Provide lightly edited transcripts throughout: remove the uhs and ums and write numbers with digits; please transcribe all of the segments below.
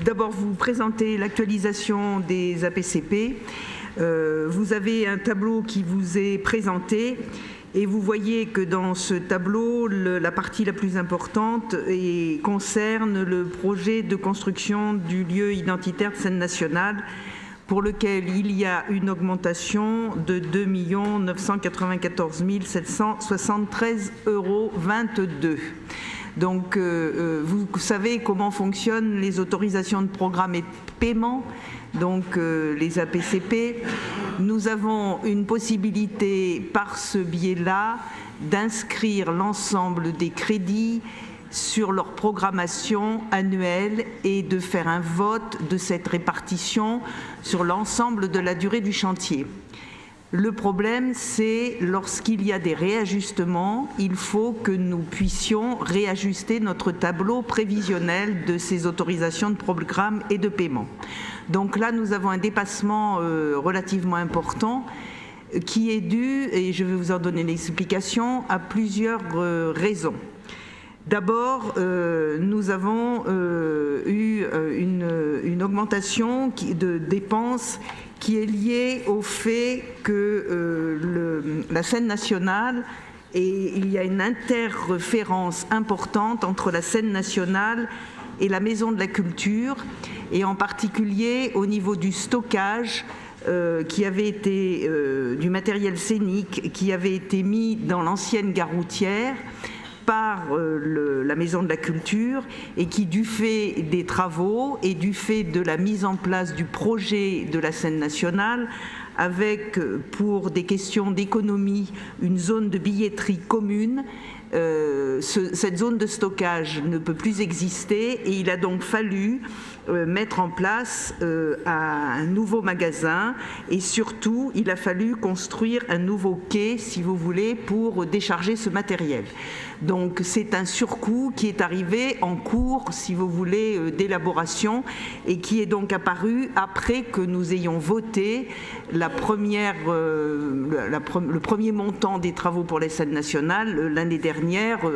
d'abord vous présenter l'actualisation des APCP. Vous avez un tableau qui vous est présenté et vous voyez que dans ce tableau, la partie la plus importante concerne le projet de construction du lieu identitaire de scène nationale pour lequel il y a une augmentation de 2 994 773,22 €. Donc, vous savez comment fonctionnent les autorisations de programme et de paiement, donc les APCP. Nous avons une possibilité par ce biais-là d'inscrire l'ensemble des crédits sur leur programmation annuelle et de faire un vote de cette répartition sur l'ensemble de la durée du chantier. Le problème, c'est lorsqu'il y a des réajustements, il faut que nous puissions réajuster notre tableau prévisionnel de ces autorisations de programme et de paiement. Donc là, nous avons un dépassement relativement important qui est dû, et je vais vous en donner l'explication, à plusieurs raisons. D'abord, nous avons eu une augmentation de dépenses qui est liée au fait que la scène nationale, et il y a une interférence importante entre la scène nationale et la maison de la culture, et en particulier au niveau du stockage qui avait été du matériel scénique qui avait été mis dans l'ancienne gare routière par la Maison de la Culture et qui, du fait des travaux et du fait de la mise en place du projet de la scène nationale, avec, pour des questions d'économie, une zone de billetterie commune, cette zone de stockage ne peut plus exister et il a donc fallu mettre en place un nouveau magasin et surtout il a fallu construire un nouveau quai, si vous voulez, pour décharger ce matériel. Donc c'est un surcoût qui est arrivé en cours, si vous voulez, d'élaboration et qui est donc apparu après que nous ayons voté le premier montant des travaux pour les scènes nationales l'année dernière,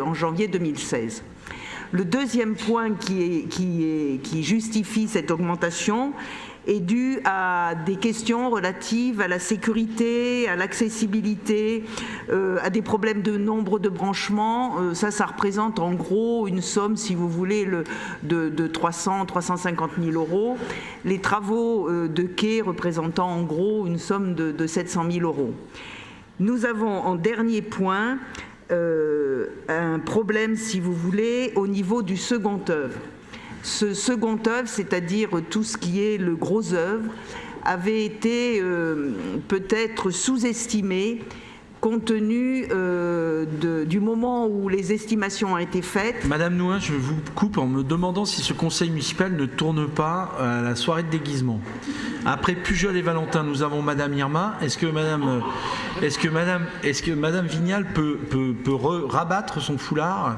en janvier 2016. Le deuxième point qui justifie cette augmentation est dû à des questions relatives à la sécurité, à l'accessibilité, à des problèmes de nombre de branchements. Ça représente en gros une somme, si vous voulez, de 350 000 €. Les travaux de quai représentant en gros une somme de 700 000 €. Nous avons en dernier point un problème, si vous voulez, au niveau du second œuvre. Ce second œuvre, c'est-à-dire tout ce qui est le gros œuvre, avait été peut-être sous-estimé compte tenu du moment où les estimations ont été faites. Madame Nouin, je vous coupe en me demandant si ce conseil municipal ne tourne pas à la soirée de déguisement. Après Pujol et Valentin, nous avons Madame Irma. Est-ce que Madame Vignal peut rabattre son foulard?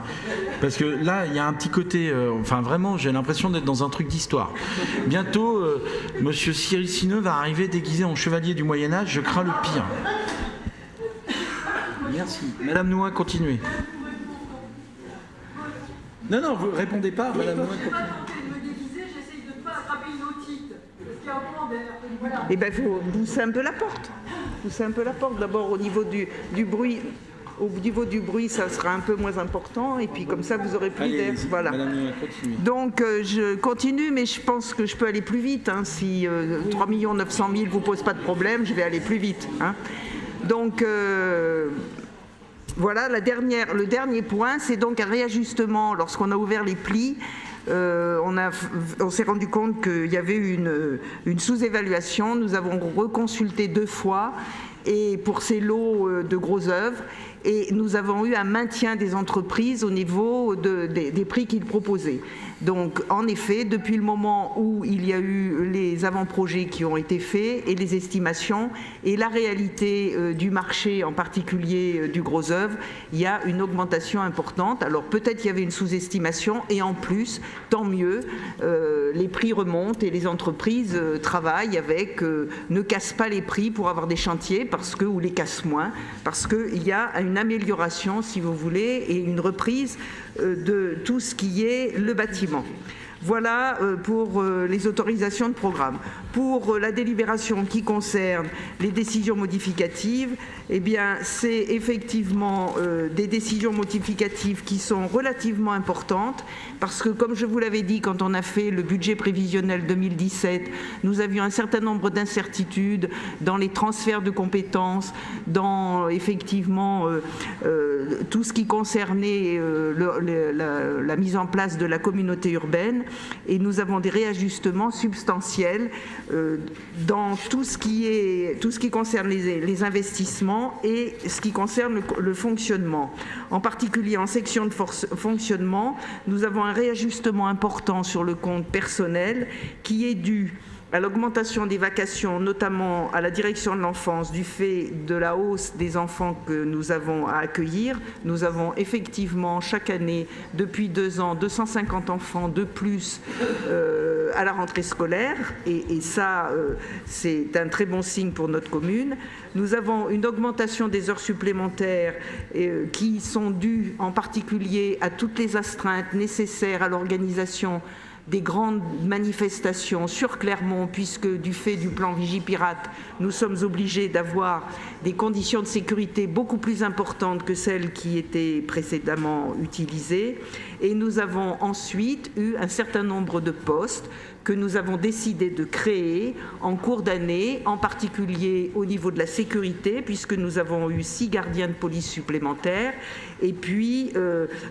Parce que là, il y a un petit côté... enfin, vraiment, j'ai l'impression d'être dans un truc d'histoire. Bientôt, Monsieur Cyril Sineux va arriver déguisé en chevalier du Moyen-Âge. Je crains le pire. Merci. Madame Nouin, continuez. Non, vous ne répondez pas, Madame Nouin, continuez. Eh bien, il faut pousser un peu la porte. Pousser un peu la porte. D'abord, au niveau du bruit. Au niveau du bruit, ça sera un peu moins important. Et puis, comme ça, vous aurez plus d'air. Voilà. Madame Nouin, continuez. Donc, je continue, mais je pense que je peux aller plus vite. Hein. Si 3 900 000 ne vous pose pas de problème, je vais aller plus vite. Hein. Donc, voilà, le dernier point, c'est donc un réajustement. Lorsqu'on a ouvert les plis, on s'est rendu compte qu'il y avait une sous-évaluation. Nous avons reconsulté 2 fois et pour ces lots de gros œuvres. Et nous avons eu un maintien des entreprises au niveau des prix qu'ils proposaient. Donc, en effet, depuis le moment où il y a eu les avant-projets qui ont été faits et les estimations et la réalité du marché, en particulier du gros œuvre, il y a une augmentation importante. Alors, peut-être qu'il y avait une sous-estimation et en plus, tant mieux, les prix remontent et les entreprises travaillent avec, ne cassent pas les prix pour avoir des chantiers ou les cassent moins, parce qu'il y a une amélioration, si vous voulez, et une reprise de tout ce qui est le bâtiment. Voilà pour les autorisations de programme. Pour la délibération qui concerne les décisions modificatives, eh bien, c'est effectivement des décisions modificatives qui sont relativement importantes parce que, comme je vous l'avais dit, quand on a fait le budget prévisionnel 2017, nous avions un certain nombre d'incertitudes dans les transferts de compétences, dans effectivement tout ce qui concernait la mise en place de la communauté urbaine, et nous avons des réajustements substantiels dans tout ce qui concerne les investissements et ce qui concerne le fonctionnement. En particulier en section de fonctionnement, nous avons un réajustement important sur le compte personnel qui est dû à l'augmentation des vacations, notamment à la direction de l'enfance, du fait de la hausse des enfants que nous avons à accueillir. Nous avons effectivement chaque année, depuis 2 ans, 250 enfants de plus à la rentrée scolaire, et ça, c'est un très bon signe pour notre commune. Nous avons une augmentation des heures supplémentaires qui sont dues en particulier à toutes les astreintes nécessaires à l'organisation des grandes manifestations sur Clermont, puisque du fait du plan Vigipirate, nous sommes obligés d'avoir des conditions de sécurité beaucoup plus importantes que celles qui étaient précédemment utilisées. Et nous avons ensuite eu un certain nombre de postes que nous avons décidé de créer en cours d'année, en particulier au niveau de la sécurité, puisque nous avons eu 6 gardiens de police supplémentaires. Et puis,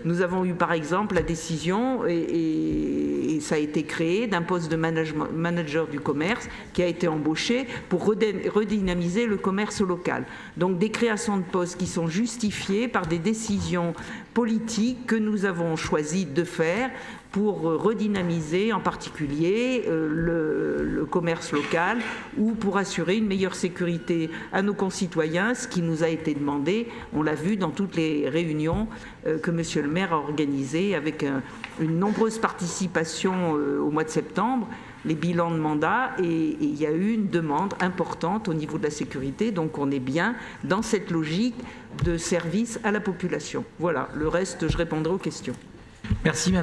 nous avons eu par exemple la décision, et ça a été créé, d'un poste de manager du commerce qui a été embauché pour redynamiser le commerce local. Donc des créations de postes qui sont justifiées par des décisions politiques que nous avons choisi de faire pour redynamiser en particulier le commerce local ou pour assurer une meilleure sécurité à nos concitoyens, ce qui nous a été demandé, on l'a vu dans toutes les réunions que Monsieur le maire a organisées avec une nombreuse participation au mois de septembre, les bilans de mandat, et il y a eu une demande importante au niveau de la sécurité, donc on est bien dans cette logique de service à la population. Voilà, le reste, je répondrai aux questions. Merci.